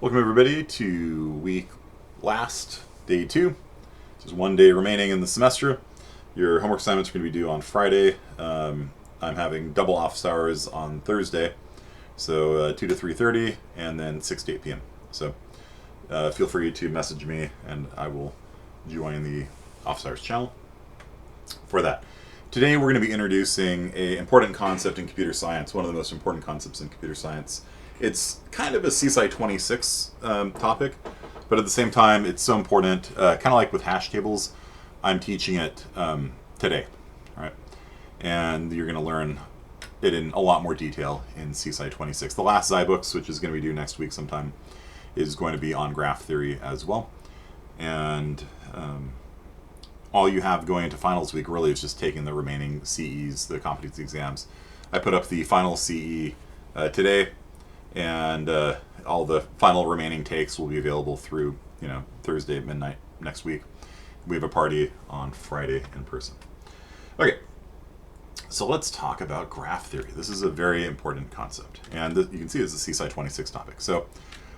Welcome everybody to week last, day 2. There's one day remaining in the semester. Your homework assignments are going to be due on Friday. I'm having double office hours on Thursday, so 2 to 3:30 and then 6 to 8 p.m. So feel free to message me and I will join the office hours channel for that. Today we're going to be introducing an important concept in computer science, one of the most important concepts in computer science. It's kind of a CSI 26 topic, but at the same time it's so important, kind of like with hash tables. I'm teaching it today, right? And you're going to learn it in a lot more detail in CSI 26. The last Zybooks, which is going to be due next week sometime, is going to be on graph theory as well. And all you have going into finals week really is just taking the remaining CEs, the competency exams. I put up the final CE today, and all the final remaining takes will be available through Thursday at midnight next week. We have a party on Friday in person. Okay, so let's talk about graph theory. This is a very important concept, and you can see it's a CSI 26 topic. So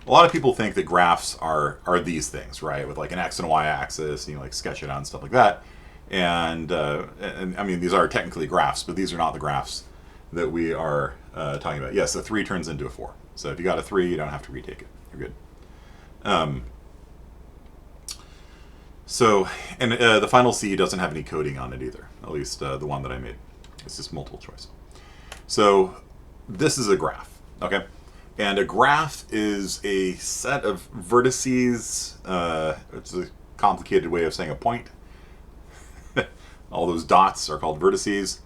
a lot of people think that graphs are these things, right? With like an X and Y axis, and you like sketch it out and stuff like that. And I mean, these are technically graphs, but these are not the graphs that we are talking about. Yes, a 3 turns into a 4. So if you got a 3, you don't have to retake it. You're good. And the final C doesn't have any coding on it either, at least the one that I made. It's just multiple choice. So this is a graph, okay? And a graph is a set of vertices. It's a complicated way of saying a point. All those dots are called vertices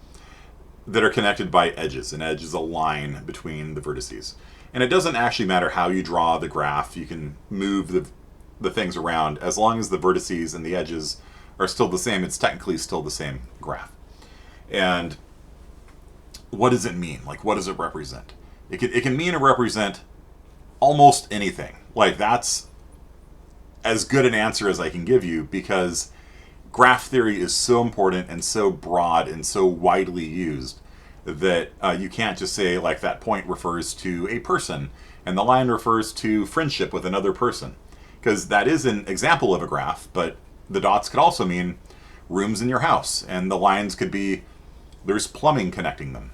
that are connected by edges. An edge is a line between the vertices. And it doesn't actually matter how you draw the graph. You can move the things around. As long as the vertices and the edges are still the same, it's technically still the same graph. And what does it mean? Like, what does it represent? It can mean or represent almost anything. Like, that's as good an answer as I can give you, because graph theory is so important and so broad and so widely used that you can't just say, like, that point refers to a person and the line refers to friendship with another person. Because that is an example of a graph, but the dots could also mean rooms in your house, and the lines could be there's plumbing connecting them,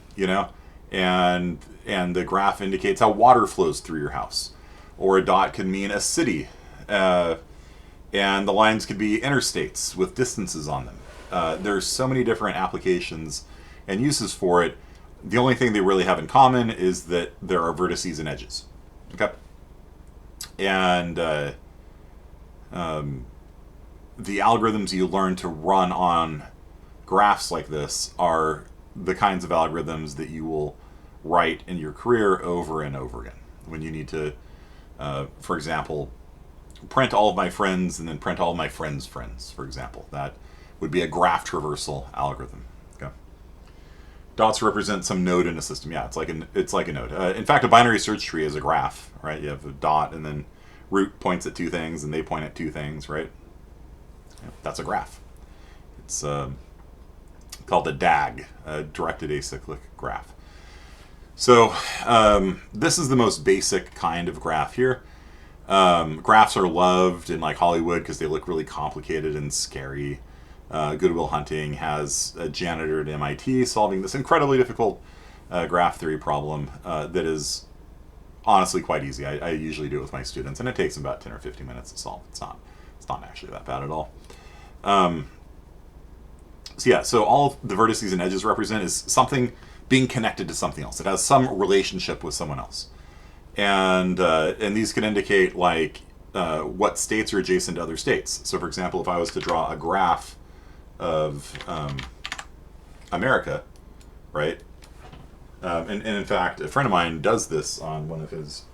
and the graph indicates how water flows through your house. Or a dot could mean a city, and the lines could be interstates with distances on them. There's so many different applications and uses for it. The only thing they really have in common is that there are vertices and edges. Okay? And the algorithms you learn to run on graphs like this are the kinds of algorithms that you will write in your career over and over again. When you need to, for example, print all of my friends and then print all of my friends' friends, for example. That would be a graph traversal algorithm. Okay. Dots represent some node in a system. Yeah, it's like a node. In fact, a binary search tree is a graph, right? You have a dot, and then root points at 2 things, and they point at 2 things, right? Yeah, that's a graph. It's called a DAG, a directed acyclic graph. So this is the most basic kind of graph here. Graphs are loved in like Hollywood because they look really complicated and scary. Good Will Hunting has a janitor at MIT solving this incredibly difficult graph theory problem that is honestly quite easy. I usually do it with my students, and it takes about 10 or 15 minutes to solve. It's not actually that bad at all. So all the vertices and edges represent is something being connected to something else. It has some relationship with someone else. And these can indicate like what states are adjacent to other states. So for example, if I was to draw a graph of America, right? And in fact, a friend of mine does this on one of his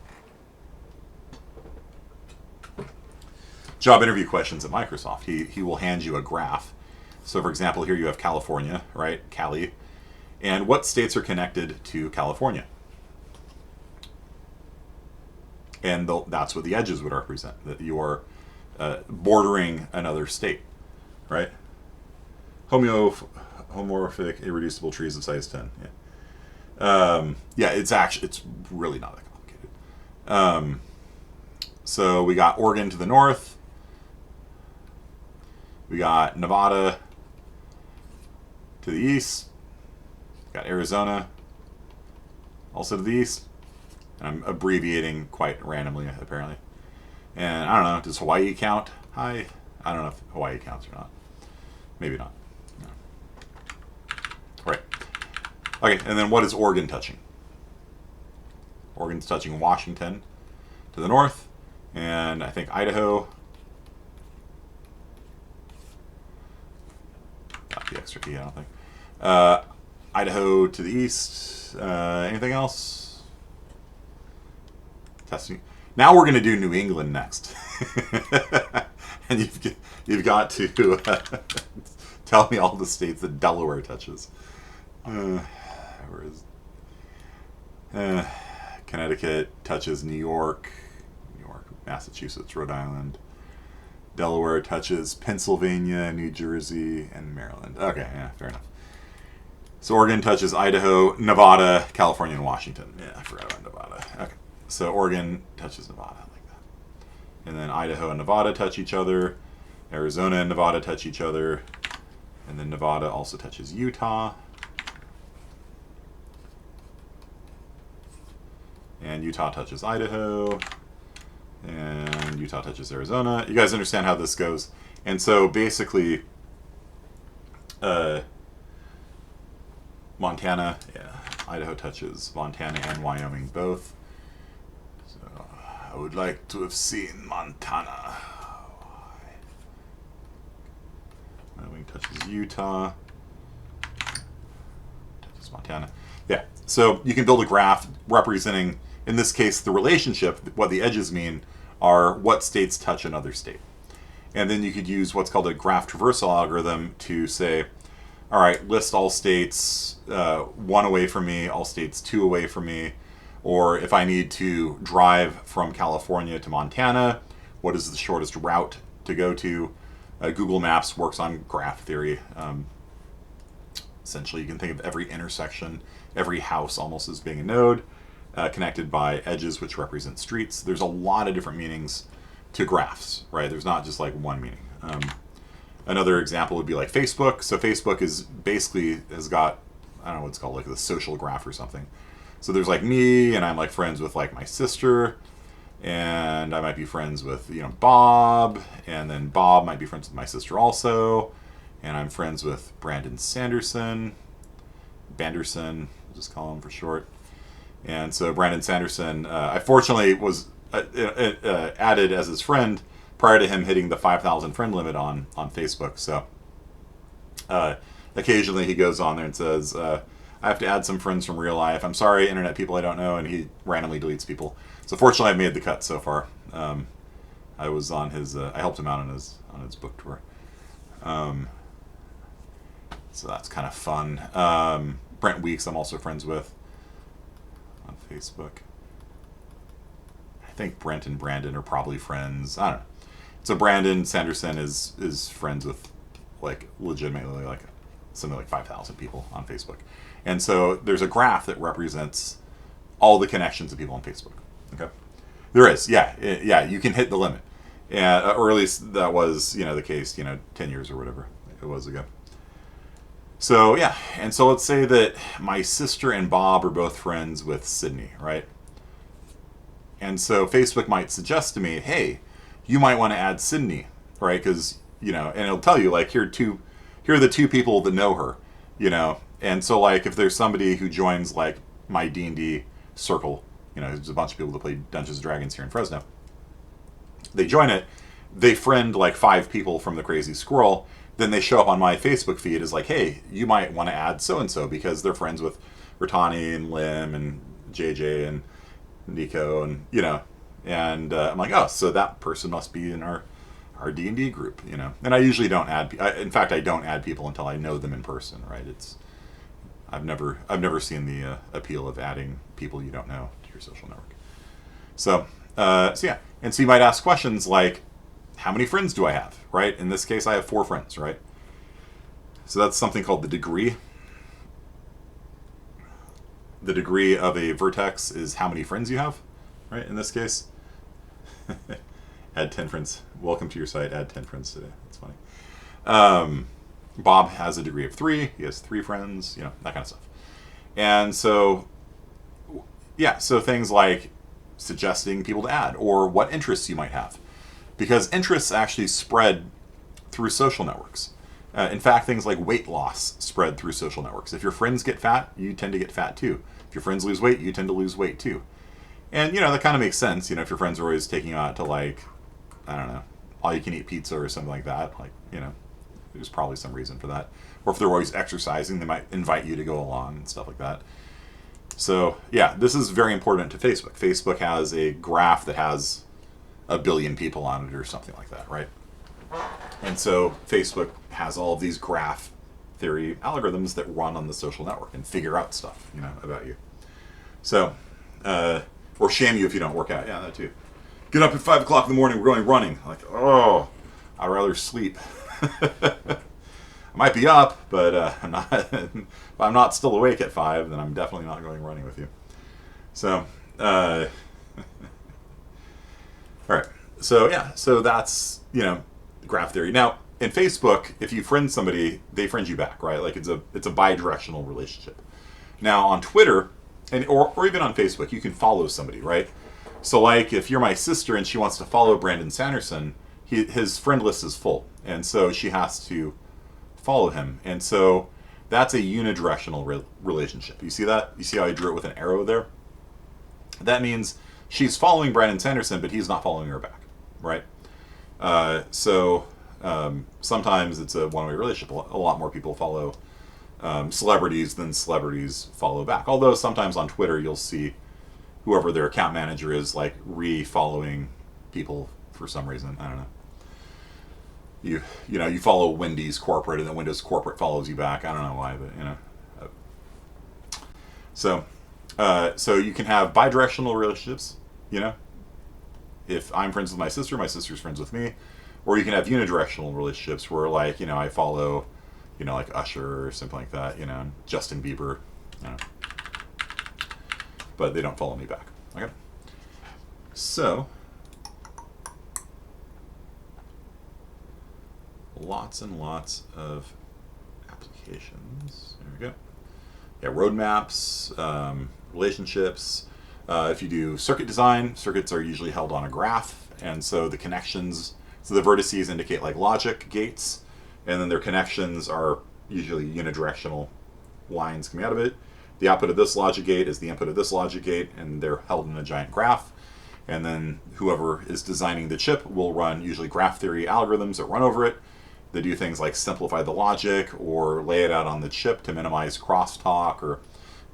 job interview questions at Microsoft. He will hand you a graph. So for example, here you have California, right? Cali. And what states are connected to California? And that's what the edges would represent, that you are bordering another state, right? Homomorphic irreducible trees of size 10. Yeah. It's really not that complicated. So we got Oregon to the north. We got Nevada to the east. We got Arizona also to the east. And I'm abbreviating quite randomly, apparently. And I don't know, does Hawaii count? I don't know if Hawaii counts or not. Maybe not. No. All right. Okay, and then what is Oregon touching? Oregon's touching Washington to the north, and I think Idaho. Got the extra E, I don't think. Idaho to the east. Anything else? Testing. Now we're going to do New England next. And you've got to tell me all the states that Delaware touches. Where is Connecticut touches New York, Massachusetts, Rhode Island. Delaware touches Pennsylvania, New Jersey, and Maryland. Okay, yeah, fair enough. So Oregon touches Idaho, Nevada, California, and Washington. Yeah, I forgot about Nevada. Okay, so Oregon touches Nevada like that. And then Idaho and Nevada touch each other. Arizona and Nevada touch each other. And then Nevada also touches Utah. And Utah touches Idaho. And Utah touches Arizona. You guys understand how this goes. And so basically, Montana, yeah, Idaho touches Montana and Wyoming both. So I would like to have seen Montana. Wyoming touches Utah. Touches Montana. Yeah, so you can build a graph representing, in this case, the relationship. What the edges mean are what states touch another state. And then you could use what's called a graph traversal algorithm to say, all right, list all states 1 away from me, all states 2 away from me. Or if I need to drive from California to Montana, what is the shortest route to go to? Google Maps works on graph theory. Essentially, you can think of every intersection, every house almost as being a node, connected by edges, which represent streets. There's a lot of different meanings to graphs, right? There's not just like one meaning. Another example would be like Facebook. So Facebook is basically has got, I don't know what it's called, like the social graph or something. So there's like me, and I'm like friends with like my sister, and I might be friends with, Bob, and then Bob might be friends with my sister also, and I'm friends with Brandon Banderson, we'll just call him for short. And so Brandon Sanderson, I fortunately was added as his friend prior to him hitting the 5,000 friend limit on Facebook. So occasionally he goes on there and says, I have to add some friends from real life. I'm sorry, internet people I don't know, and he randomly deletes people. So fortunately, I've made the cut so far. I was on his, I helped him out on his book tour. So that's kind of fun. Brent Weeks, I'm also friends with on Facebook. I think Brent and Brandon are probably friends. I don't know. So Brandon Sanderson is friends with like legitimately like something like 5,000 people on Facebook. And so there's a graph that represents all the connections of people on Facebook. Okay, there is, yeah, you can hit the limit, and or at least that was the case 10 years or whatever it was ago. So yeah, and so let's say that my sister and Bob are both friends with Sydney, right? And so Facebook might suggest to me, hey, you might want to add Sydney, right? Because and it'll tell you like here are the 2 people that know her, And so like if there's somebody who joins like my D&D circle, there's a bunch of people that play Dungeons and Dragons here in Fresno. They join it, they friend like 5 people from the Crazy Squirrel, then they show up on my Facebook feed as like, hey, you might want to add so-and-so because they're friends with Rotani and Lim and JJ and Nico and, and I'm like, oh, so that person must be in our D&D group, And I usually don't add, in fact, I don't add people until I know them in person, right? I've never seen the appeal of adding people you don't know to your social network. So yeah. And so you might ask questions like, how many friends do I have, right? In this case, I have 4 friends, right? So that's something called the degree. The degree of a vertex is how many friends you have, right? In this case. Add 10 friends. Welcome to your site. Add 10 friends today. That's funny. Bob has a degree of 3. He has 3 friends. You know, that kind of stuff. And so, yeah, so things like suggesting people to add or what interests you might have. Because interests actually spread through social networks. In fact, things like weight loss spread through social networks. If your friends get fat, you tend to get fat too. If your friends lose weight, you tend to lose weight too. And, you know, that kind of makes sense. You know, if your friends are always taking you out to, like, I don't know, all you can eat pizza or something like that, like, you know, there's probably some reason for that. Or if they're always exercising, they might invite you to go along and stuff like that. So, yeah, this is very important to Facebook. Facebook has a graph that has 1 billion people on it or something like that, right? And so Facebook has all of these graph theory algorithms that run on the social network and figure out stuff, you know, about you. So, or shame you if you don't work out. Yeah, that too. Get up at 5 o'clock in the morning, we're going running. Like, oh, I'd rather sleep. I might be up, but I'm not. If I'm not still awake at 5, then I'm definitely not going running with you. So, all right. So yeah, so that's, you know, graph theory. Now in Facebook, if you friend somebody, they friend you back, right? Like it's a bi-directional relationship. Now on Twitter, and or even on Facebook, you can follow somebody, right? So like if you're my sister and she wants to follow Brandon Sanderson, his friend list is full, and so she has to follow him, and so that's a unidirectional relationship. You see that? You see how I drew it with an arrow there? That means she's following Brandon Sanderson, but he's not following her back, right? Sometimes it's a one-way relationship. A lot more people follow celebrities than celebrities follow back. Although sometimes on Twitter you'll see whoever their account manager is like re-following people for some reason. I don't know. You follow Wendy's corporate and then Wendy's corporate follows you back. I don't know why, but you know. So you can have bidirectional relationships, you know. If I'm friends with my sister's friends with me, or you can have unidirectional relationships where, like, you know, I follow, you know, like Usher or something like that, you know, Justin Bieber, you know, but they don't follow me back. Okay. So lots and lots of applications. There we go. Yeah, roadmaps, relationships. If you do circuit design, circuits are usually held on a graph, and so the connections, so the vertices indicate like logic gates, and then their connections are usually unidirectional lines coming out of it. The output of this logic gate is the input of this logic gate, and they're held in a giant graph. And then whoever is designing the chip will run usually graph theory algorithms that run over it. They do things like simplify the logic or lay it out on the chip to minimize crosstalk or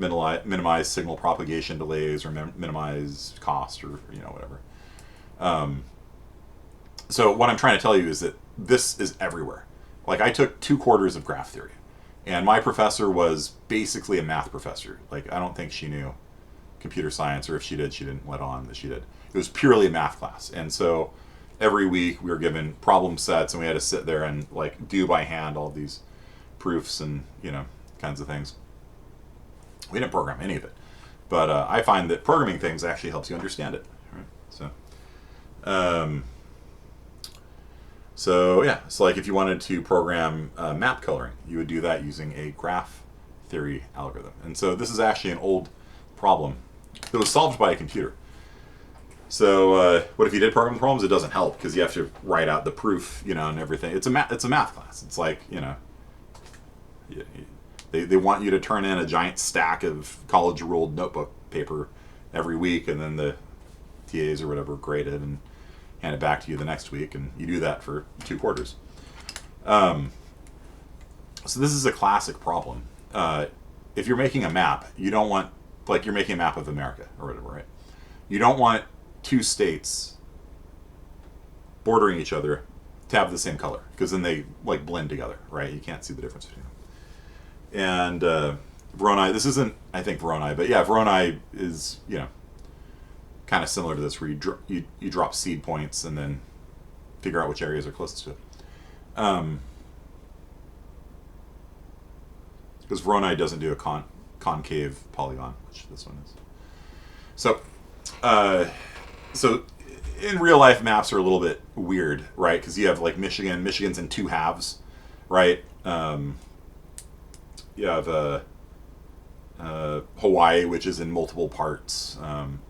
minimize signal propagation delays or minimize cost or, you know, whatever. So what I'm trying to tell you is that this is everywhere. Like I took 2 quarters of graph theory, and my professor was basically a math professor. Like I don't think she knew computer science, or if she did, she didn't let on that she did. It was purely a math class, and so every week we were given problem sets, and we had to sit there and like do by hand all these proofs and, you know, kinds of things. We didn't program any of it, but I find that programming things actually helps you understand it. Right? So yeah, so like if you wanted to program map coloring, you would do that using a graph theory algorithm. And so this is actually an old problem that was solved by a computer. So what if you did program the problems? It doesn't help because you have to write out the proof, you know, and everything. It's a math class. It's like, you know, they want you to turn in a giant stack of college ruled notebook paper every week, and then the TAs or whatever grade it and hand it back to you the next week, and you do that for 2 quarters. So this is a classic problem. If you're making a map, you don't want, like you're making a map of America or whatever, right? You don't want 2 states bordering each other to have the same color, because then they like blend together, right? You can't see the difference between them. And Voronoi, this isn't, I think, Voronoi, but yeah, Voronoi is, you know, kind of similar to this, where you drop seed points and then figure out which areas are closest to it. Because Voronoi doesn't do a concave polygon, which this one is. So in real life, maps are a little bit weird, right? Because you have like Michigan. Michigan's in two halves, right? You have Hawaii, which is in multiple parts.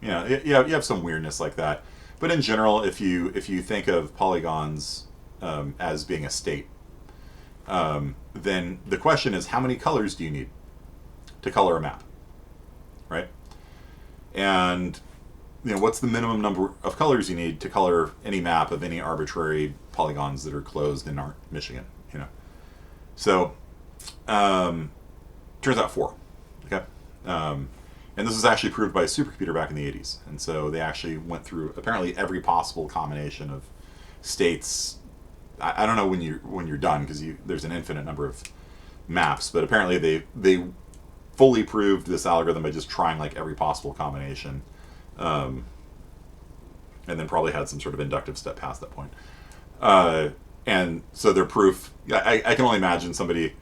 You have some weirdness like that. But in general, if you think of polygons as being a state, then the question is, how many colors do you need to color a map, right? And what's the minimum number of colors you need to color any map of any arbitrary polygons that are closed in Michigan? So turns out 4. Okay. And this was actually proved by a supercomputer back in the 80s. And so they actually went through apparently every possible combination of states. I don't know when you're done, because there's an infinite number of maps, but apparently they fully proved this algorithm by just trying like every possible combination, and then probably had some sort of inductive step past that point. And so their proof, I can only imagine somebody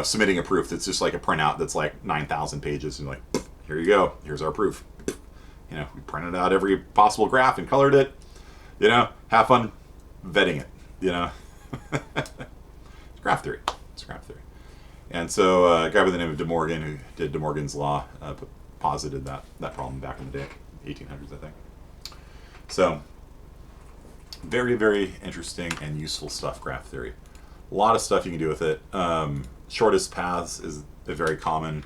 submitting a proof that's just like a printout that's like 9,000 pages, and like, here you go, here's our proof. We printed out every possible graph and colored it. Have fun vetting it. It's graph theory. And so a guy by the name of De Morgan, who did De Morgan's law, posited that problem back in the day, 1800s, I think. So very, very interesting and useful stuff, graph theory. A lot of stuff you can do with it. Shortest paths is a very common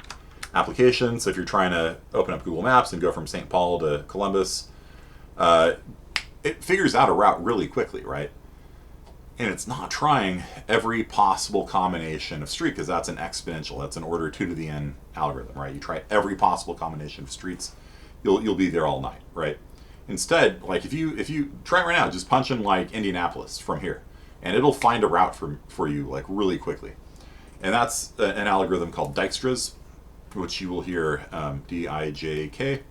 application. So if you're trying to open up Google Maps and go from St. Paul to Columbus, it figures out a route really quickly, right? And it's not trying every possible combination of street, because that's an exponential. That's an order 2 to the n algorithm, right? You try every possible combination of streets, you'll be there all night, right? Instead, like if you try it right now, just punch in like Indianapolis from here, and it'll find a route for you like really quickly. And that's an algorithm called dijkstras, which you will hear DIJKSTRA.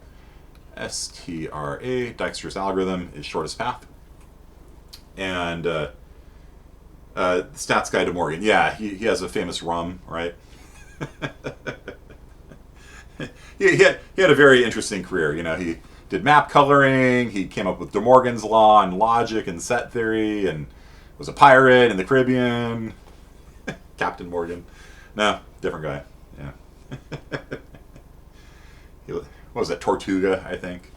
Dijkstra's algorithm is shortest path. And stats guy De Morgan, yeah, he has a famous rum, right? he had a very interesting career. He did map coloring. He came up with De Morgan's law and logic and set theory, and was a pirate in the Caribbean. Captain Morgan. No, different guy. Yeah. What was that? Tortuga, I think.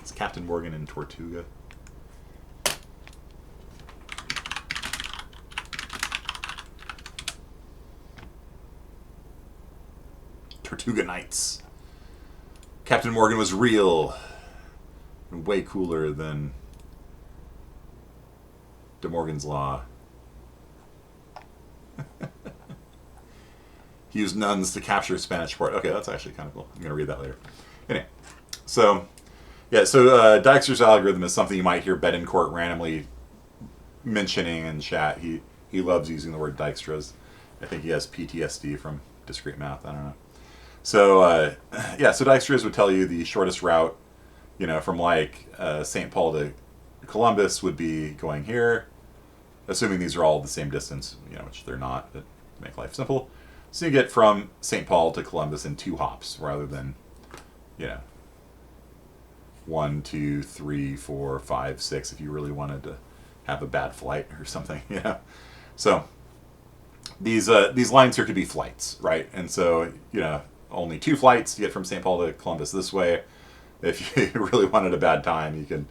It's Captain Morgan in Tortuga. Tortuga Nights. Captain Morgan was real and way cooler than De Morgan's law. He used nuns to capture a Spanish port. Okay, that's actually kind of cool. I'm going to read that later. Anyway, so Dijkstra's algorithm is something you might hear Betancourt randomly mentioning in chat. He loves using the word Dijkstra's. I think he has PTSD from discrete math. I don't know. So so Dijkstra's would tell you the shortest route, from like St. Paul to Columbus would be going here, assuming these are all the same distance, which they're not, but to make life simple. So you get from St. Paul to Columbus in 2 hops rather than, 1, 2, 3, 4, 5, 6 if you really wanted to have a bad flight or something, So these lines here could be flights, right? And so, only 2 flights to get from St. Paul to Columbus this way. If you really wanted a bad time, you can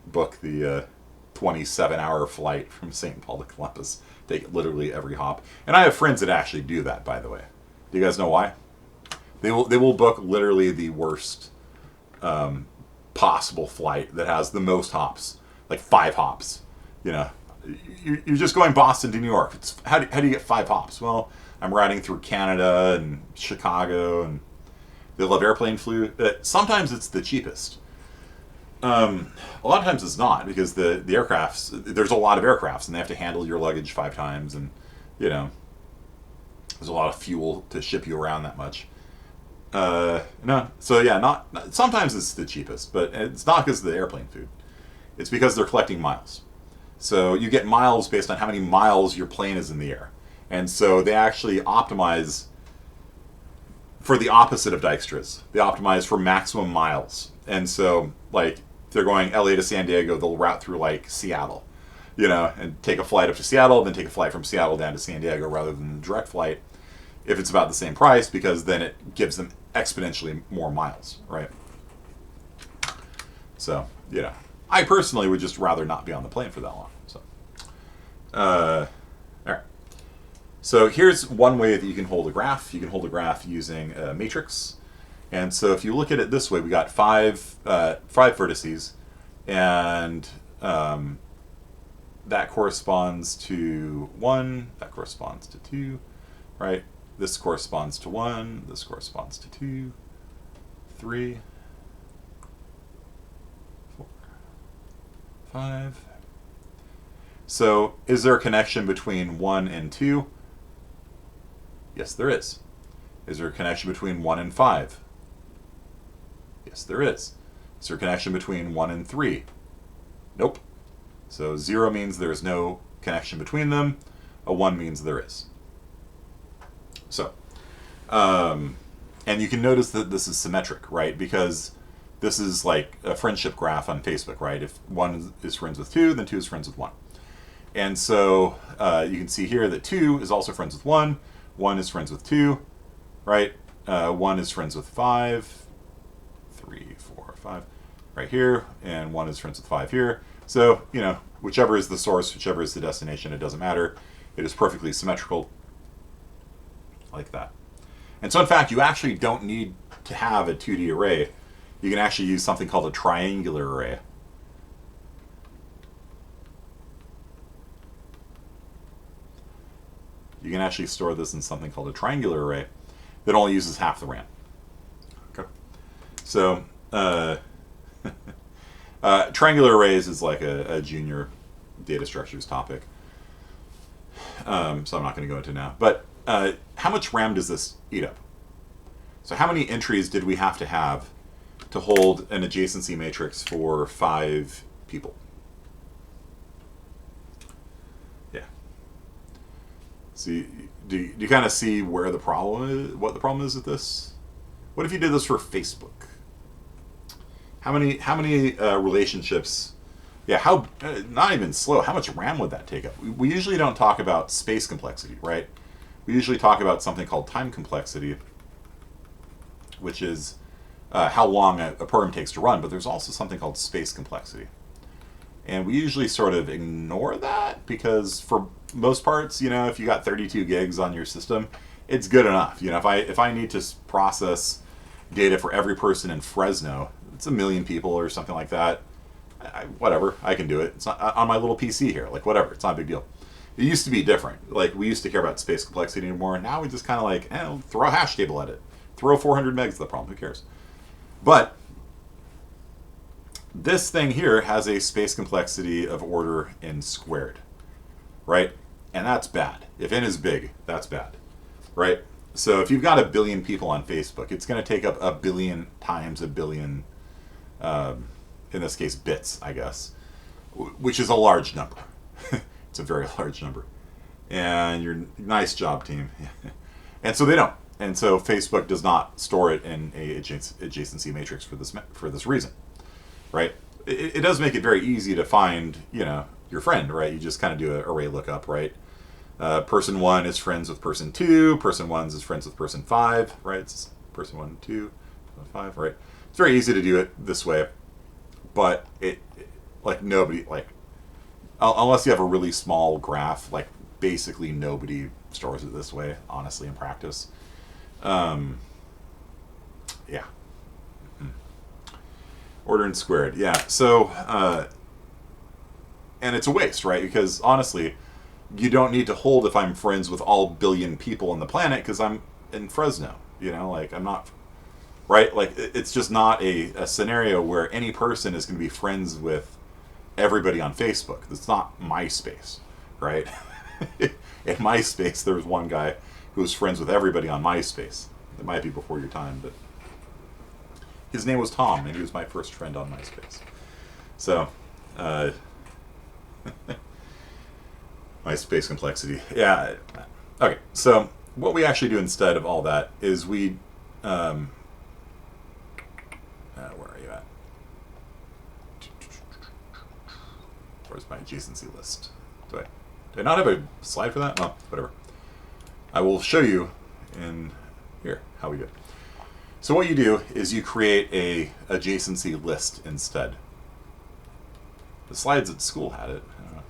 book the 27-hour flight from St. Paul to Columbus. Take literally every hop. And I have friends that actually do that, by the way. Do you guys know why? They will book literally the worst possible flight that has the most hops, like 5 hops. You're just going Boston to New York. How do you get 5 hops? Well, I'm riding through Canada and Chicago, and they love airplane flu. Sometimes it's the cheapest. A lot of times it's not, because the aircrafts, there's a lot of aircrafts, and they have to handle your luggage 5 times, and there's a lot of fuel to ship you around that much. No, so yeah, not sometimes it's the cheapest, but it's not because of the airplane food. It's because they're collecting miles. So you get miles based on how many miles your plane is in the air, and so they actually optimize for the opposite of Dijkstra's. They optimize for maximum miles, and so like if they're going LA to San Diego, they'll route through like Seattle, you know, and take a flight up to Seattle, then take a flight from Seattle down to San Diego rather than the direct flight if it's about the same price, because then it gives them exponentially more miles, right? So, you know, I personally would just rather not be on the plane for that long. So, all right. So here's one way that you can hold a graph. You can hold a graph using a matrix. And so if you look at it this way, we got five vertices, and that corresponds to 1, that corresponds to 2, right? This corresponds to 1, this corresponds to 2, 3, 4, 5. So is there a connection between 1 and 2? Yes, there is. Is there a connection between 1 and 5? Yes, there is. Is there a connection between 1 and 3? Nope. So 0 means there is no connection between them. A 1 means there is. So, and you can notice that this is symmetric, right? Because this is like a friendship graph on Facebook, right? If 1 is friends with 2, then 2 is friends with 1. And so you can see here that 2 is also friends with 1. 1 is friends with 2, right? 1 is friends with 5. 3, 4, 5 right here, and 1 is friends with 5 here. So, you know, whichever is the source, whichever is the destination, it doesn't matter. It is perfectly symmetrical like that. And so, in fact, you actually don't need to have a 2D array. You can actually use something called a triangular array. You can actually store this in something called a triangular array that only uses half the RAM. Okay. So, triangular arrays is like a junior data structures topic. So I'm not going to go into now. But how much RAM does this eat up? So how many entries did we have to hold an adjacency matrix for 5 people? Yeah. So do you kind of see where the problem is, what the problem is with this? What if you did this for Facebook? How many relationships? Yeah, how not even slow. How much RAM would that take up? We usually don't talk about space complexity, right? We usually talk about something called time complexity, which is how long a program takes to run. But there's also something called space complexity, and we usually sort of ignore that because for most parts, you know, if you got 32 gigs on your system, it's good enough. You know, if I need to process data for every person in Fresno, it's 1 million people or something like that. Whatever, I can do it. It's not on my little PC here. Like whatever, it's not a big deal. It used to be different. Like we used to care about space complexity anymore. Now we just kind of like, throw a hash table at it. Throw 400 megs at the problem. Who cares? But this thing here has a space complexity of order n squared, right? And that's bad. If n is big, that's bad, right? So if you've got 1 billion people on Facebook, it's going to take up 1 billion times 1 billion, in this case, bits, I guess, which is a large number. It's a very large number. And you're nice job, team. And so they don't. And so Facebook does not store it in a adjacency matrix for this reason, right? It does make it very easy to find, you know, your friend, right? You just kind of do an array lookup, right? Person 1 is friends with person 2. Person 1 is friends with person 5, right? It's person 1, 2, 5, right? It's very easy to do it this way, but like nobody, like, unless you have a really small graph, like basically nobody stores it this way, honestly, in practice. Yeah. Order n squared, yeah. So, and it's a waste, right? Because honestly, you don't need to hold if I'm friends with all 1 billion people on the planet because I'm in Fresno, you know, like I'm not, right? Like it's just not a scenario where any person is going to be friends with everybody on Facebook. It's not MySpace, right? In MySpace, there was one guy who was friends with everybody on MySpace. It might be before your time, but his name was Tom, and he was my first friend on MySpace. So, MySpace complexity. Yeah. Okay, so what we actually do instead of all that is we... where are you at? Where's my adjacency list? Do I not have a slide for that? Well, whatever. I will show you in here how we do it. So what you do is you create a adjacency list instead. The slides at school had it. I don't know.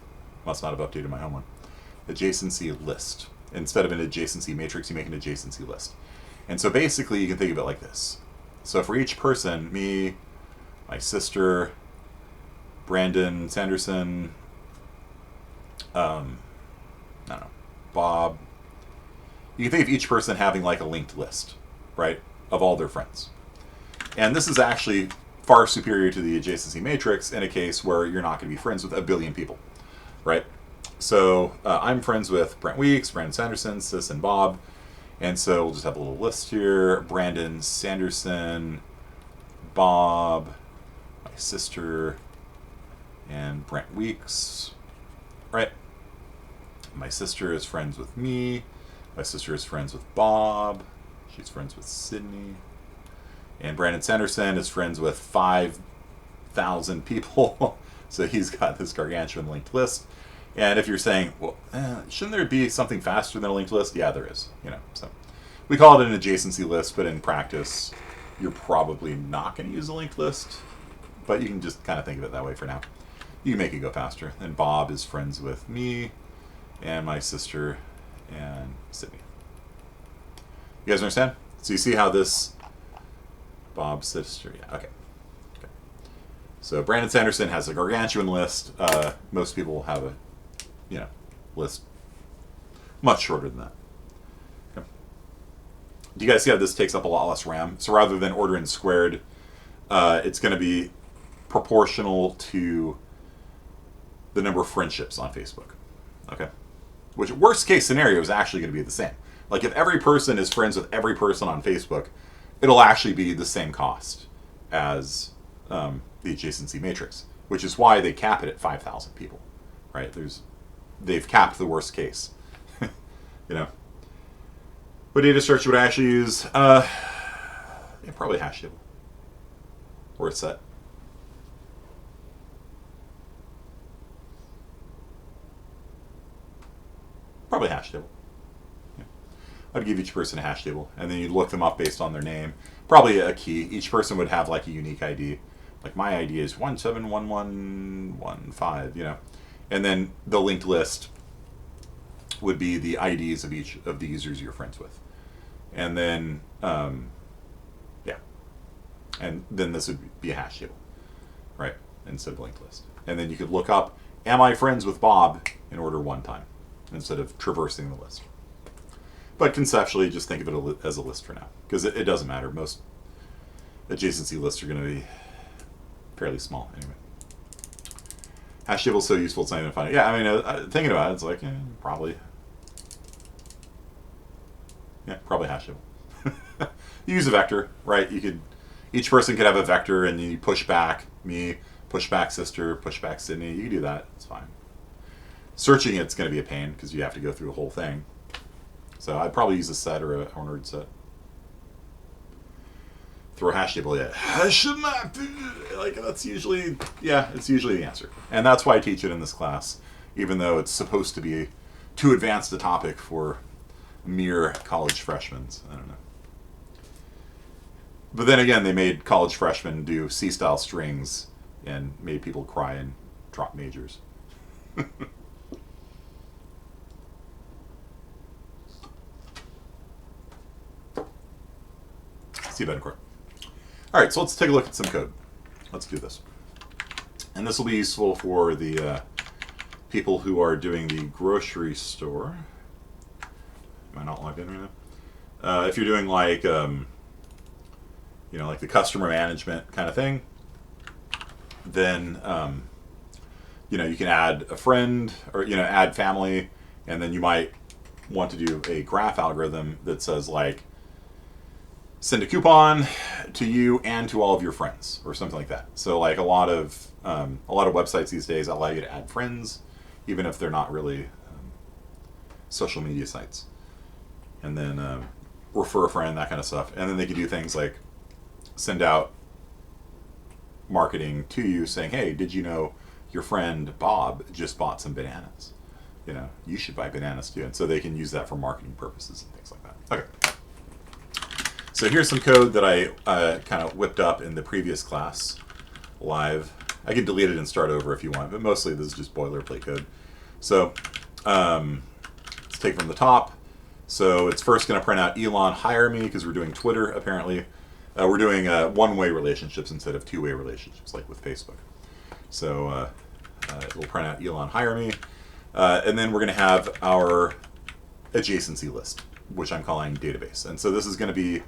Must not have updated my own one. Adjacency list. Instead of an adjacency matrix, you make an adjacency list. And so basically you can think of it like this. So for each person, me, my sister, Brandon Sanderson, I don't know, Bob. You can think of each person having like a linked list, right, of all their friends. And this is actually far superior to the adjacency matrix in a case where you're not going to be friends with a billion people, right? So I'm friends with Brent Weeks, Brandon Sanderson, Sis, and Bob. And so we'll just have a little list here. Brandon Sanderson, Bob, my sister, and Brent Weeks, right? My sister is friends with me. My sister is friends with Bob. She's friends with Sydney. And Brandon Sanderson is friends with 5,000 people. So he's got this gargantuan linked list. And if you're saying, well, shouldn't there be something faster than a linked list? Yeah, there is. So we call it an adjacency list, but in practice, you're probably not going to use a linked list. But you can just kind of think of it that way for now. You can make it go faster. And Bob is friends with me and my sister and Sydney. You guys understand? So you see how this Bob's sister, yeah, okay. So Brandon Sanderson has a gargantuan list. Most people have a, list much shorter than that. Okay. Do you guys see how this takes up a lot less RAM? So rather than order in squared, it's going to be proportional to the number of friendships on Facebook. Okay. Which worst case scenario is actually going to be the same. Like if every person is friends with every person on Facebook, it'll actually be the same cost as the adjacency matrix, which is why they cap it at 5,000 people, right? They've capped the worst case, What data structure would I actually use? Probably hash table or a set. Probably hash table. Yeah. I'd give each person a hash table, and then you'd look them up based on their name. Probably a key. Each person would have like a unique ID. Like my ID is 171115, And then the linked list would be the IDs of each of the users you're friends with. And then, And then this would be a hash table, right? Instead of a linked list. And then you could look up, am I friends with Bob, in order one time, instead of traversing the list. But conceptually, just think of it as a list for now, because it doesn't matter. Most adjacency lists are going to be fairly small anyway. Hash table is so useful, it's not even funny. Yeah, I mean, thinking about it, it's like, probably. Yeah, probably hash table. You use a vector, right? Each person could have a vector, and you push back me, push back sister, push back Sydney. You can do that. It's fine. Searching it's going to be a pain because you have to go through the whole thing. So I'd probably use a set or a ordered set. Throw a hash table at hashmap. Like it's usually the answer, and that's why I teach it in this class, even though it's supposed to be too advanced a topic for mere college freshmen. I don't know. But then again, they made college freshmen do C-style strings and made people cry and drop majors. See you, Betancourt. All right, so let's take a look at some code. Let's do this. And this will be useful for the people who are doing the grocery store. Am I not logged in right now? If you're doing like, like the customer management kind of thing, then, you can add a friend or, add family, and then you might want to do a graph algorithm that says like, send a coupon to you and to all of your friends or something like that. So like a lot of websites these days allow you to add friends, even if they're not really social media sites. And then refer a friend, that kind of stuff. And then they can do things like send out marketing to you saying, hey, did you know your friend Bob just bought some bananas. You know, you should buy bananas too. And so they can use that for marketing purposes and things like that. Okay. So here's some code that I kind of whipped up in the previous class live. I can delete it and start over if you want, but mostly this is just boilerplate code. So let's take from the top. So it's first going to print out Elon hire me because we're doing Twitter apparently. We're doing one-way relationships instead of two-way relationships like with Facebook. So it will print out Elon hire me. And then we're going to have our adjacency list, which I'm calling database. And so this is going to be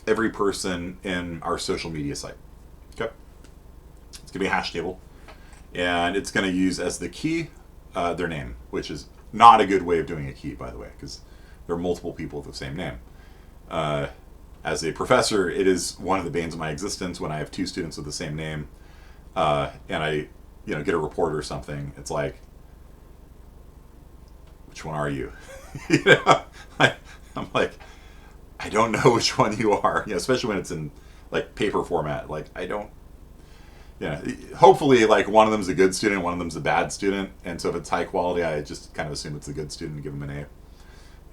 every person in our social media site. Okay. It's going to be a hash table. And it's going to use as the key their name, which is not a good way of doing a key, by the way, because there are multiple people with the same name. As a professor, it is one of the banes of my existence when I have two students with the same name, and I, get a report or something. It's like, which one are you? I'm like, I don't know which one you are. Especially when it's in like paper format. Like I don't. Hopefully, like one of them's a good student, one of them's a bad student, and so if it's high quality, I just kind of assume it's a good student and give them an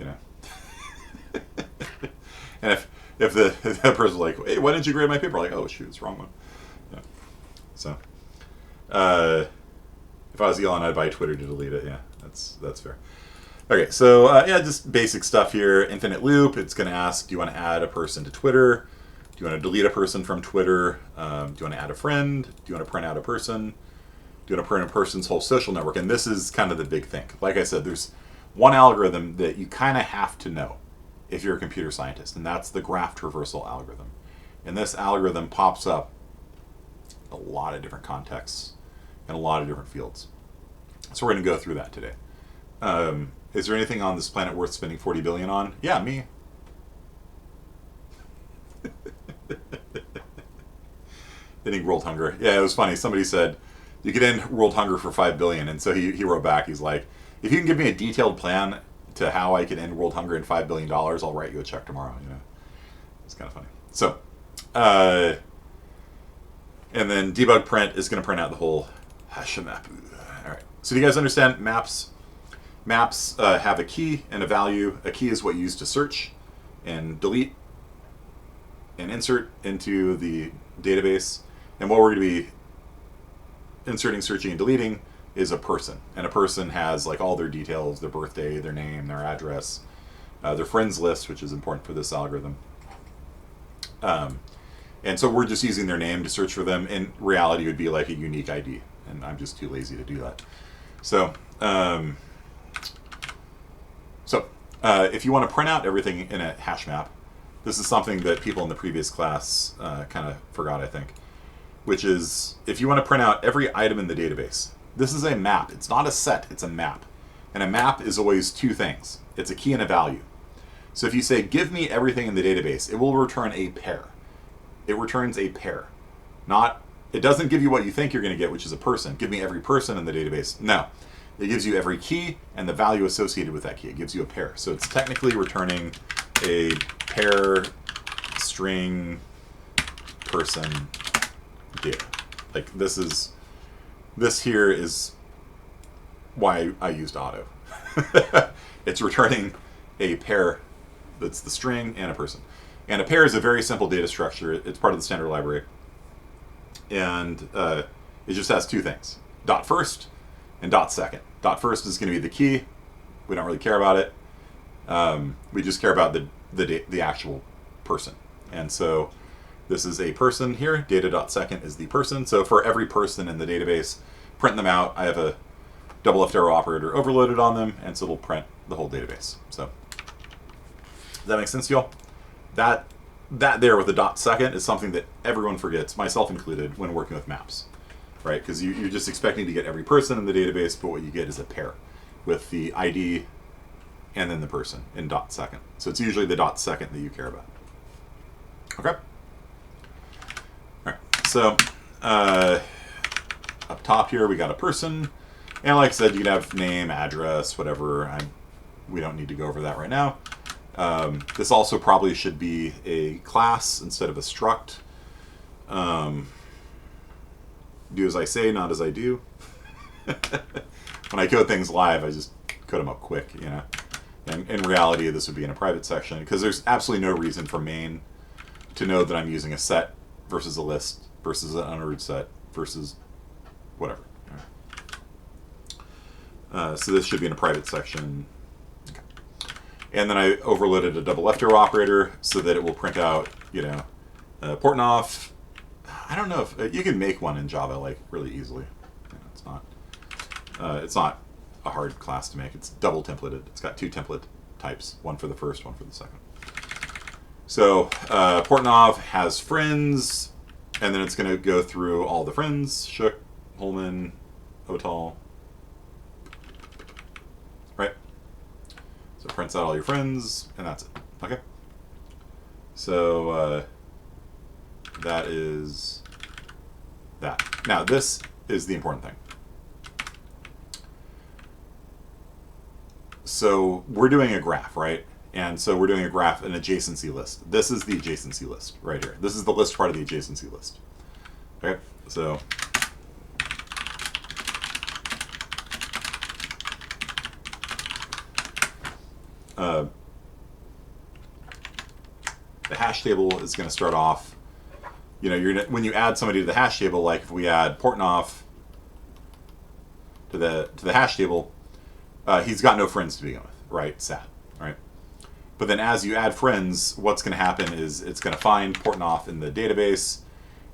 A. And if that person's like, hey, why didn't you grade my paper? Like, oh shoot, it's the wrong one. Yeah. So, if I was Elon, I'd buy Twitter to delete it. Yeah, that's fair. Okay, so just basic stuff here. Infinite loop. It's going to ask, do you want to add a person to Twitter? Do you want to delete a person from Twitter? Do you want to add a friend? Do you want to print out a person? Do you want to print a person's whole social network? And this is kind of the big thing. Like I said, there's one algorithm that you kind of have to know if you're a computer scientist, and that's the graph traversal algorithm. And this algorithm pops up a lot of different contexts and a lot of different fields. So we're going to go through that today. Is there anything on this planet worth spending 40 billion on? Yeah, me. Ending world hunger. Yeah, it was funny. Somebody said you could end world hunger for 5 billion, and so he wrote back. He's like, if you can give me a detailed plan to how I can end world hunger in $5 billion, I'll write you a check tomorrow. It's kind of funny. So, and then debug print is going to print out the whole hashmap. All right. So do you guys understand maps? Maps have a key and a value. A key is what you use to search and delete and insert into the database. And what we're going to be inserting, searching, and deleting is a person. And a person has like all their details, their birthday, their name, their address, their friends list, which is important for this algorithm. And so we're just using their name to search for them. In reality, it would be like a unique ID. And I'm just too lazy to do that. So, if you want to print out everything in a hash map, this is something that people in the previous class kind of forgot, I think, which is if you want to print out every item in the database, this is a map. It's not a set, it's a map. And a map is always two things. It's a key and a value. So if you say, give me everything in the database, it will return a pair. It returns a pair. It doesn't give you what you think you're going to get, which is a person. Give me every person in the database. No. It gives you every key and the value associated with that key. It gives you a pair. So it's technically returning a pair string person data. Like this here is why I used auto. It's returning a pair that's the string and a person. And a pair is a very simple data structure. It's part of the standard library. And it just has two things, dot first and dot second. Dot first is going to be the key. We don't really care about it. We just care about the actual person. And so this is a person here. Data.second is the person. So for every person in the database, print them out. I have a double left arrow operator overloaded on them, and so it'll print the whole database. So does that make sense to y'all? That there with the dot second is something that everyone forgets, myself included, when working with maps, right? Because you're just expecting to get every person in the database, but what you get is a pair with the ID and then the person in dot second. So it's usually the dot second that you care about. Okay. All right. So up top here we got a person, and like I said, you can have name, address, whatever. We don't need to go over that right now. This also probably should be a class instead of a struct. do as I say, not as I do. When I code things live, I just code them up quick, you know. And in reality, this would be in a private section because there's absolutely no reason for main to know that I'm using a set versus a list versus an unordered set versus whatever. So this should be in a private section. Okay. And then I overloaded a double left arrow operator so that it will print out, you know, Portnoff. I don't know if you can make one in Java like really easily. You know, it's not a hard class to make. It's double templated. It's got 2 template types, one for the first, one for the second. So Portnoff has friends, and then it's going to go through all the friends: Shook, Holman, Otal. Right? So it prints out all your friends, and that's it. Okay? So that is that. Now, this is the important thing. So we're doing a graph, right? And so we're doing a graph, an adjacency list. This is the adjacency list right here. This is the list part of the adjacency list. Okay, so the hash table is going to start off. You know, when you add somebody to the hash table, like if we add Portnoff to the hash table, he's got no friends to begin with, right? Sad, right? But then as you add friends, what's going to happen is it's going to find Portnoff in the database,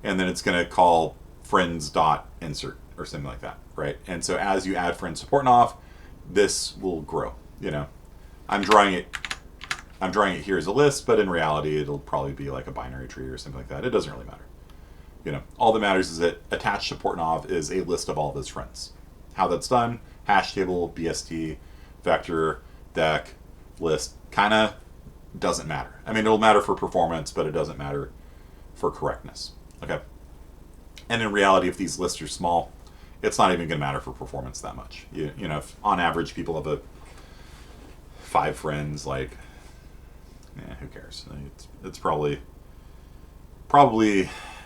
and then it's going to call friends.insert or something like that, right? And so as you add friends to Portnoff, this will grow. You know, I'm drawing it here as a list, but in reality, it'll probably be like a binary tree or something like that. It doesn't really matter. You know, all that matters is that attached to Portnoff is a list of all of his friends. How that's done: hash table, BST, vector, dec, list. Kind of doesn't matter. I mean, it'll matter for performance, but it doesn't matter for correctness. Okay. And in reality, if these lists are small, it's not even going to matter for performance that much. You know, if on average people have 5 friends, like, who cares? It's probably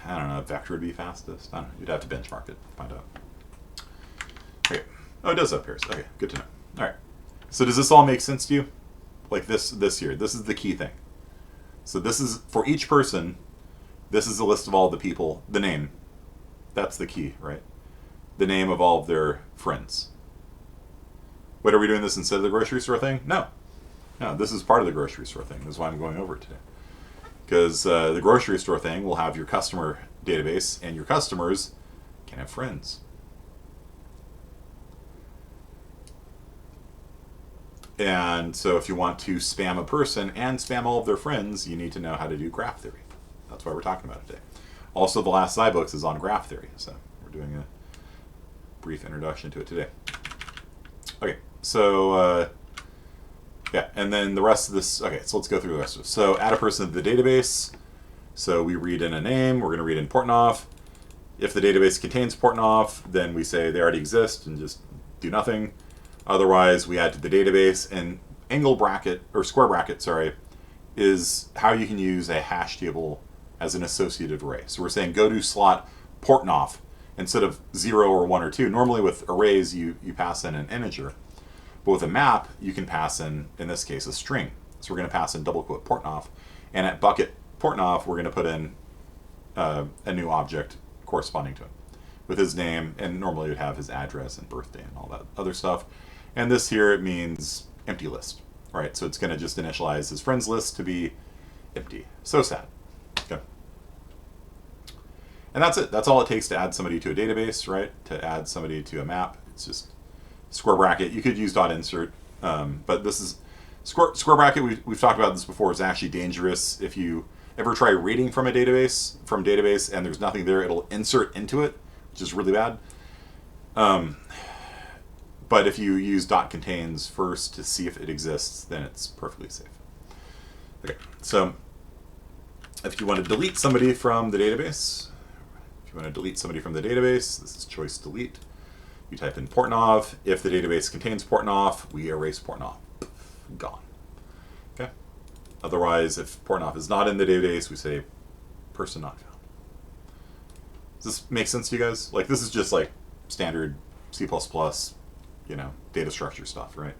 I don't know. Vector would be fastest. I don't know. You'd have to benchmark it to find out. Okay. Oh, it does have pairs. Okay, good to know. All right. So does this all make sense to you? Like this here. This is the key thing. So this is for each person. This is the list of all the people. The name. That's the key, right? The name of all of their friends. What, are we doing this instead of the grocery store thing? No. No, this is part of the grocery store thing. This is why I'm going over it today. Because the grocery store thing will have your customer database, and your customers can have friends. And so if you want to spam a person and spam all of their friends, you need to know how to do graph theory. That's why we're talking about it today. Also, the last SciBooks is on graph theory, so we're doing a brief introduction to it today. Okay, so yeah, and then the rest of this. Okay, so let's go through the rest of it. So add a person to the database. So we read in a name. We're going to read in Portnoff. If the database contains Portnoff, then we say they already exist and just do nothing. Otherwise, we add to the database. And angle bracket, or square bracket, sorry, is how you can use a hash table as an associative array. So we're saying go to slot Portnoff instead of 0 or 1 or 2. Normally with arrays, you pass in an integer. But with a map, you can pass in this case, a string. So we're going to pass in double quote Portnoff. And at bucket Portnoff, we're going to put in a new object corresponding to him with his name. And normally it would have his address and birthday and all that other stuff. And this here, it means empty list, right? So it's going to just initialize his friends list to be empty. So sad. Okay. And that's it. That's all it takes to add somebody to a database, right? To add somebody to a map. It's just square bracket. You could use .insert, but this is square bracket. We've talked about this before. It's actually dangerous. If you ever try reading from a database, and there's nothing there, it'll insert into it, which is really bad. But if you use .contains first to see if it exists, then it's perfectly safe. Okay, so if you want to delete somebody from the database, this is choice delete. You type in Portnoff. If the database contains Portnoff, we erase Portnoff. Gone. Okay. Otherwise, if Portnoff is not in the database, we say person not found. Does this make sense to you guys? Like, this is just like standard C++, data structure stuff, right?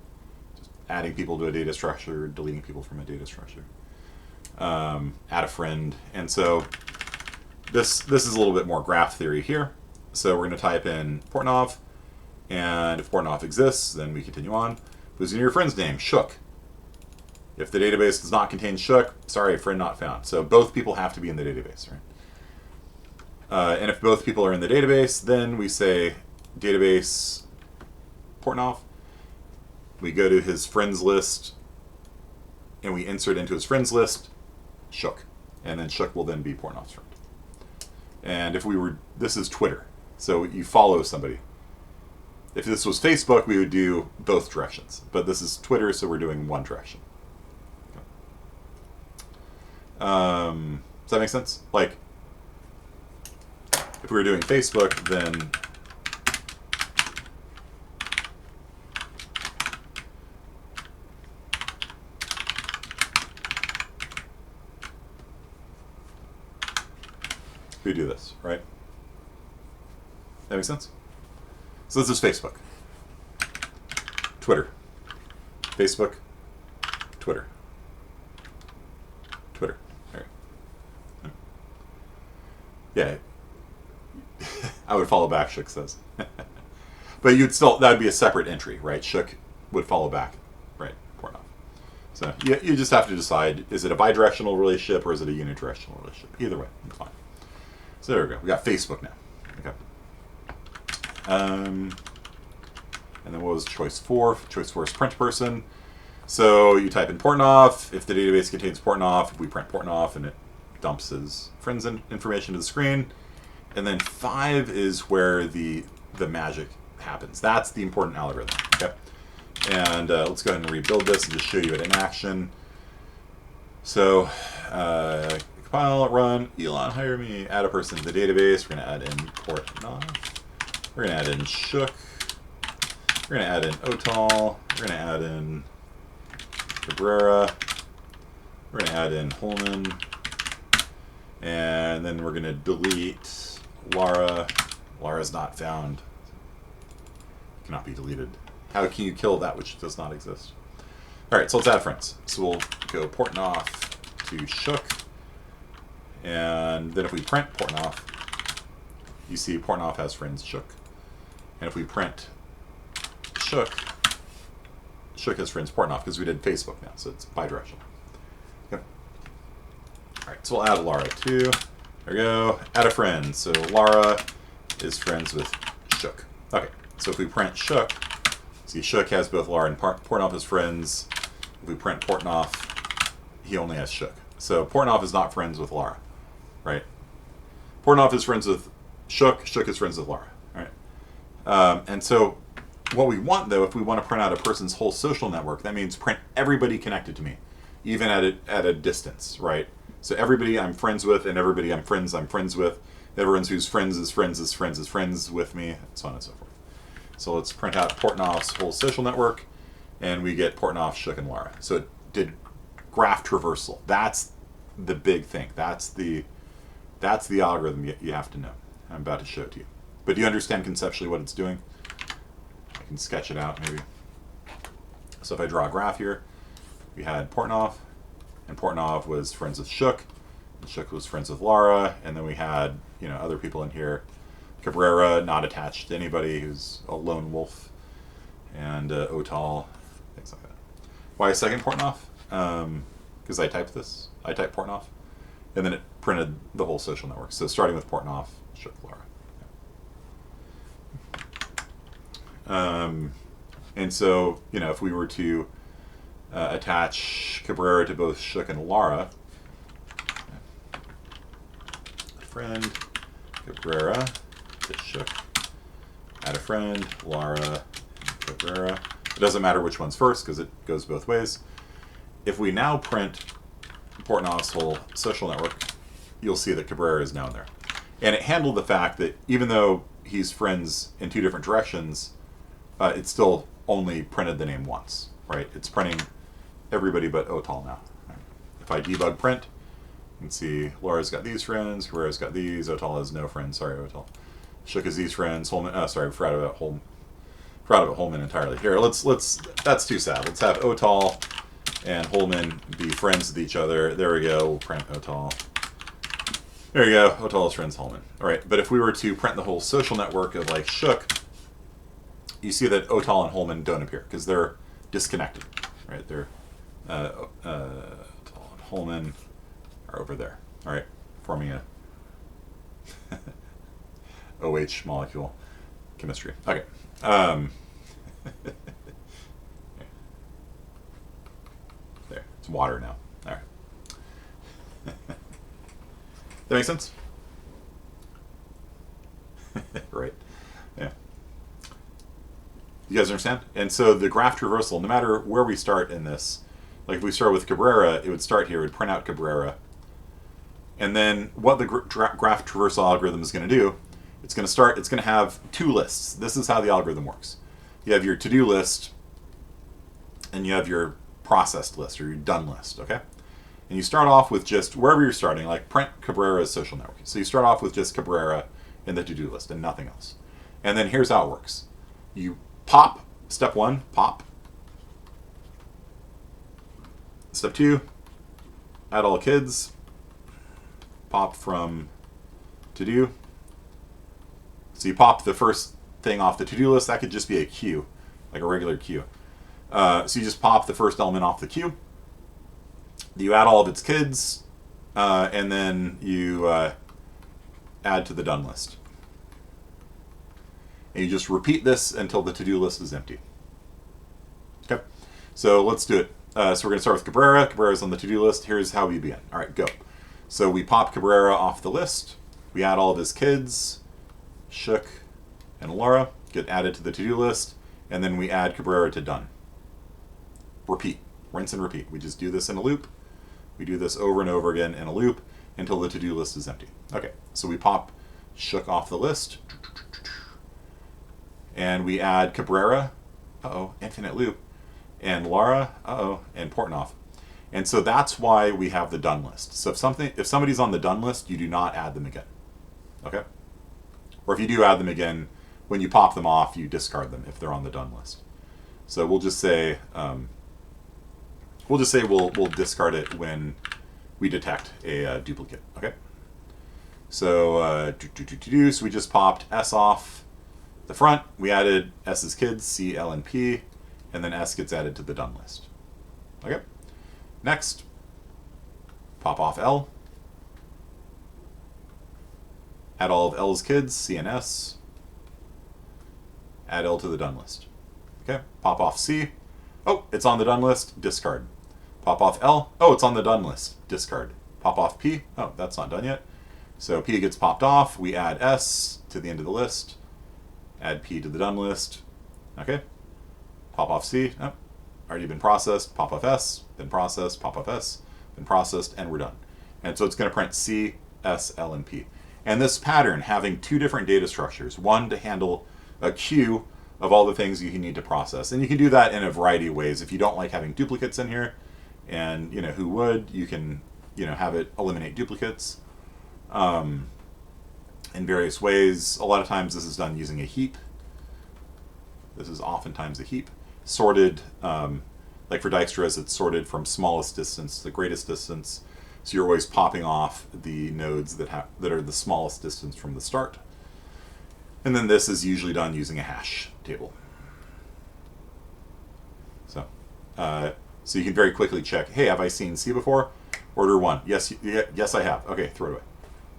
Just adding people to a data structure, deleting people from a data structure. Add a friend. And so this is a little bit more graph theory here. So we're going to type in Portnov, and if Portnov exists, then we continue on. Who's in your friend's name? Shook. If the database does not contain Shook, sorry, friend not found. So both people have to be in the database, right? And if both people are in the database, then we say database Portnov. We go to his friends list, and we insert into his friends list Shook. And then Shook will then be Portnov's friend. And if we were, this is Twitter. So you follow somebody. If this was Facebook, we would do both directions. But this is Twitter, so we're doing one direction. Does that make sense? Like, if we were doing Facebook, then we do this, right? That makes sense? So this is Facebook. Twitter. Facebook. Twitter. Twitter. All right. Yeah. I would follow back, Shook says. But you'd still, that would be a separate entry, right? Shook would follow back, right? Portnov. So you just have to decide, is it a bidirectional relationship or is it a unidirectional relationship? Either way, it's fine. So there we go. We got Facebook now. Okay. And then what was choice 4? Choice 4 is print person. So you type in Portnov. If the database contains Portnov, we print Portnov, and it dumps his friends information to the screen. And then 5 is where the magic happens. That's the important algorithm. Okay. And let's go ahead and rebuild this and just show you it in action. So compile, run, Elon, hire me, add a person to the database. We're going to add in Portnov. We're going to add in Shook. We're going to add in Otal. We're going to add in Cabrera. We're going to add in Holman. And then we're going to delete Lara. Lara's not found. Cannot be deleted. How can you kill that which does not exist? All right, so let's add friends. So we'll go Portnov to Shook. And then if we print Portnov, you see Portnov has friends Shook. And if we print Shook, Shook has friends Portnov, because we did Facebook now, so it's bidirectional. Okay. All right, so we'll add Lara too. There we go. Add a friend. So Lara is friends with Shook. Okay, so if we print Shook, see Shook has both Lara and Portnov as friends. If we print Portnov, he only has Shook. So Portnov is not friends with Lara, right? Portnov is friends with Shook. Shook is friends with Lara, right? And so what we want, though, if we want to print out a person's whole social network, that means print everybody connected to me, even at a distance, right? So everybody I'm friends with and everybody I'm friends with, everyone who's friends is friends with me, and so on and so forth. So let's print out Portnov's whole social network, and we get Portnov, Shook, and Lara. So it did graph traversal. That's the big thing. That's the algorithm you have to know. I'm about to show it to you. But do you understand conceptually what it's doing? I can sketch it out maybe. So if I draw a graph here, we had Portnov, and Portnov was friends with Shook, and Shook was friends with Lara, and then we had other people in here. Cabrera, not attached to anybody, who's a lone wolf, and Otal, things like that. Why a second Portnov? Because I typed this. I typed Portnov, and then it printed the whole social network. So starting with Portnov, Shook, Lara. And so, if we were to attach Cabrera to both Shook and Lara, friend, Cabrera to Shook, add a friend, Lara, Cabrera. It doesn't matter which one's first because it goes both ways. If we now print Portnov's whole social network, you'll see that Cabrera is now in there. And it handled the fact that even though he's friends in two different directions, it still only printed the name once, right? It's printing everybody but Otal now. Right? If I debug print, can see Laura's got these friends, Cabrera's got these, Otal has no friends. Sorry, Otal. Shook has these friends. Holman. Sorry, forgot about Holman entirely. Here, let's. That's too sad. Let's have Otal and Holman be friends with each other. There we go. We'll print Otal. There you go. Otal's friends Holman. All right, but if we were to print the whole social network of like Shook, you see that Otal and Holman don't appear because they're disconnected. Right? They're Otal and Holman are over there. All right, forming a OH molecule chemistry. Okay. There, it's water now. All right. That makes sense? Right. Yeah. You guys understand? And so the graph traversal, no matter where we start in this, like if we start with Cabrera, it would start here, it would print out Cabrera. And then what the graph traversal algorithm is going to do, it's going to have two lists. This is how the algorithm works. You have your to-do list, and you have your processed list, or your done list, okay? And you start off with just, wherever you're starting, like print Cabrera's social network. So you start off with just Cabrera in the to-do list and nothing else. And then here's how it works. You pop, step 1, pop. Step 2, add all kids. Pop from to-do. So you pop the first thing off the to-do list. That could just be a queue, like a regular queue. So you just pop the first element off the queue. You add all of its kids, and then you add to the done list. And you just repeat this until the to-do list is empty. Okay, so let's do it. So we're going to start with Cabrera. Cabrera's on the to-do list. Here's how we begin. All right, go. So we pop Cabrera off the list. We add all of his kids, Shook and Laura, get added to the to-do list, and then we add Cabrera to done. Repeat. Rinse and repeat. We just do this in a loop. We do this over and over again in a loop until the to-do list is empty. Okay, so we pop Shook off the list, and we add Cabrera, infinite loop, and Laura, and Portnoy. And so that's why we have the done list. So if somebody's on the done list, you do not add them again. Okay? Or if you do add them again, when you pop them off, you discard them if they're on the done list. So we'll just say we'll discard it when we detect a duplicate. Okay? So so we just popped S off the front. We added S's kids, C, L, and P, and then S gets added to the done list. Okay? Next, pop off L. Add all of L's kids, C and S. Add L to the done list. Okay, pop off C. Oh, it's on the done list, discard. Pop off L. Oh, it's on the done list, discard. Pop off P. Oh, that's not done yet. So P gets popped off. We add S to the end of the list. Add P to the done list. Okay. Pop off C. Oh, already been processed. Pop off S. Been processed. Pop off S. Been processed. And we're done. And so it's going to print C, S, L, and P. And this pattern having two different data structures. One to handle a queue of all the things you need to process. And you can do that in a variety of ways. If you don't like having duplicates in here, and who would, you can have it eliminate duplicates in various ways. A lot of times this is done using a heap. This is oftentimes a heap. Sorted, like for dijkstras, it's sorted from smallest distance to the greatest distance. So you're always popping off the nodes that are the smallest distance from the start. And then this is usually done using a hash table. So you can very quickly check, hey, have I seen C before? Order 1. Yes, I have. Okay, throw it away.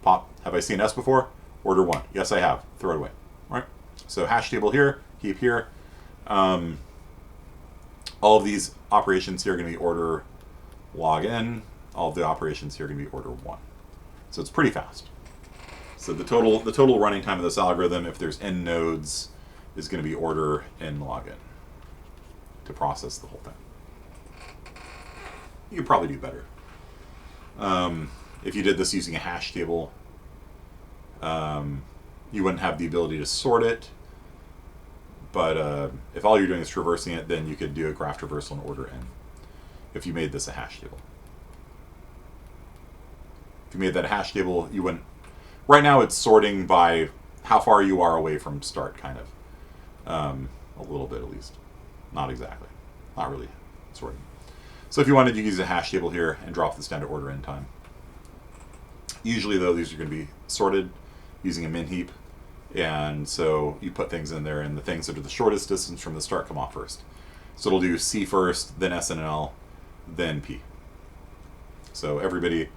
Pop, have I seen S before? Order 1. Yes, I have. Throw it away. All right. So hash table here, heap here. All of these operations here are going to be order log n. All of the operations here are going to be order 1. So it's pretty fast. So the total running time of this algorithm, if there's n nodes, is going to be order n log n to process the whole thing. You could probably do better. If you did this using a hash table, you wouldn't have the ability to sort it. But if all you're doing is traversing it, then you could do a graph traversal in order n if you made this a hash table. If you made that a hash table, you wouldn't. Right now, it's sorting by how far you are away from start, kind of. A little bit, at least. Not exactly. Not really sorting. So if you wanted, you could use a hash table here and drop this down to order in time. Usually, though, these are going to be sorted using a min heap. And so you put things in there, and the things that are the shortest distance from the start come off first. So it'll do C first, then S and L, then P. So everybody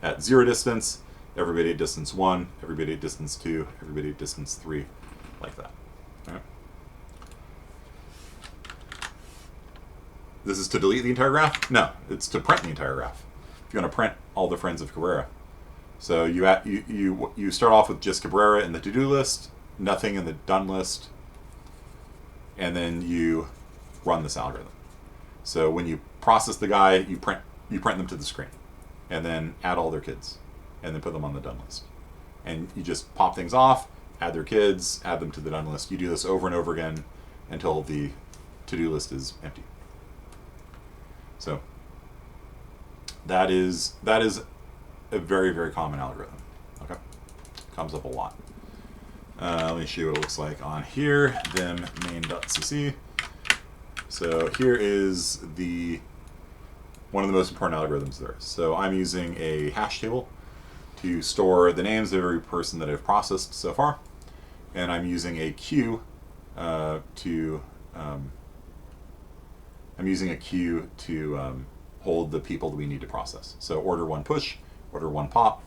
at 0 distance, everybody at distance 1, everybody at distance 2, everybody at distance 3, like that. All right. This is to delete the entire graph? No, it's to print the entire graph. If you want to print all the friends of Cabrera. So you start off with just Cabrera in the to-do list, nothing in the done list, and then you run this algorithm. So when you process the guy, you print them to the screen, and then add all their kids, and then put them on the done list. And you just pop things off, add their kids, add them to the done list. You do this over and over again until the to-do list is empty. So that is a very, very common algorithm. Okay, comes up a lot. Let me show you what it looks like on here. Vim main.cc. So here is one of the most important algorithms there. So I'm using a hash table to store the names of every person that I've processed so far, and I'm using a queue to hold the people that we need to process. So order 1 push, order 1 pop,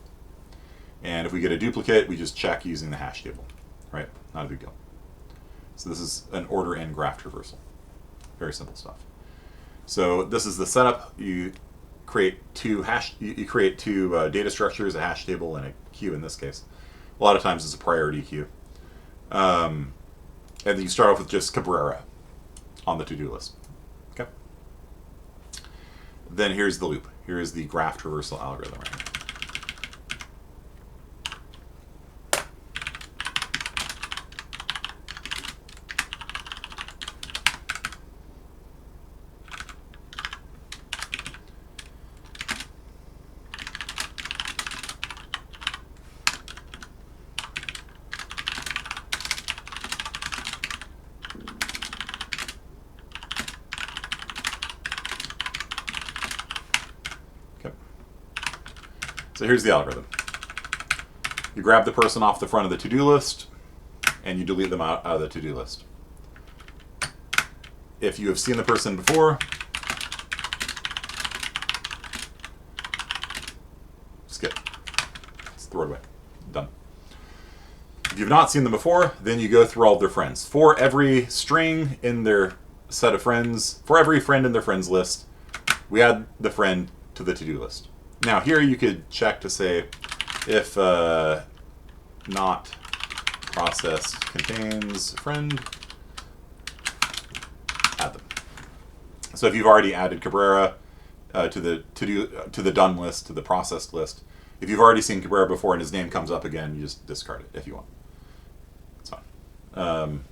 and if we get a duplicate, we just check using the hash table, right? Not a big deal. So this is an order in graph traversal. Very simple stuff. So this is the setup. You create two data structures, a hash table and a queue in this case. A lot of times it's a priority queue. And then you start off with just Cabrera on the to-do list. Okay. Then here's the loop. Here is the graph traversal algorithm right here. So here's the algorithm. You grab the person off the front of the to-do list, and you delete them out of the to-do list. If you have seen the person before, skip. Just throw it away. Done. If you've not seen them before, then you go through all of their friends. For every string in their set of friends, for every friend in their friends list, we add the friend to the to-do list. Now here you could check to say if not processed contains friend, add them. So if you've already added Cabrera to the done list, to the processed list, if you've already seen Cabrera before and his name comes up again, you just discard it if you want. It's fine.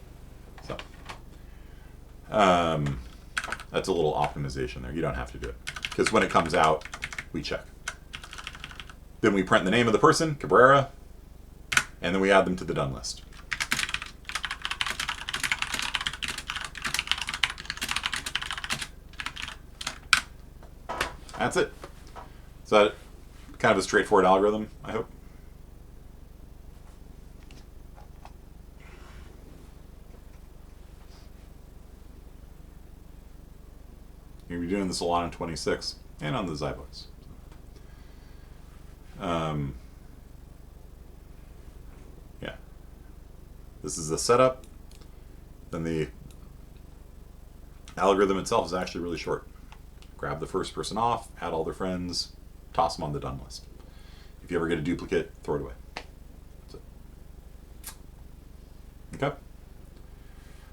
That's a little optimization there. You don't have to do it because when it comes out, we check. Then we print the name of the person, Cabrera, and then we add them to the done list. That's it. Is that kind of a straightforward algorithm, I hope? You'll be doing this a lot on 26 and on the Zybox. Yeah. This is the setup. Then the algorithm itself is actually really short. Grab the first person off, add all their friends, toss them on the done list. If you ever get a duplicate, throw it away. That's it. Okay.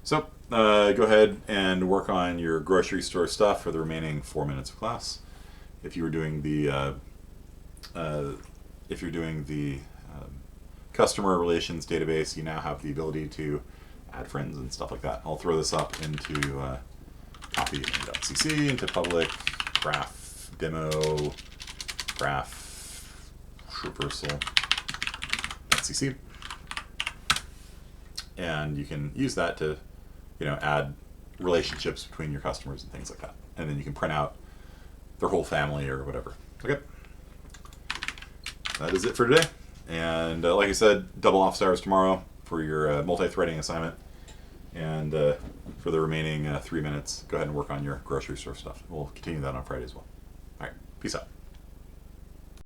So, go ahead and work on your grocery store stuff for the remaining 4 minutes of class. If you were doing the customer relations database, you now have the ability to add friends and stuff like that. I'll throw this up into copy.cc into public graph demo graph traversal.cc, and you can use that to, add relationships between your customers and things like that. And then you can print out their whole family or whatever. Okay, that is it for today. And like I said, double office hours tomorrow for your multi-threading assignment. And for the remaining 3 minutes, go ahead and work on your grocery store stuff. We'll continue that on Friday as well. All right, peace out.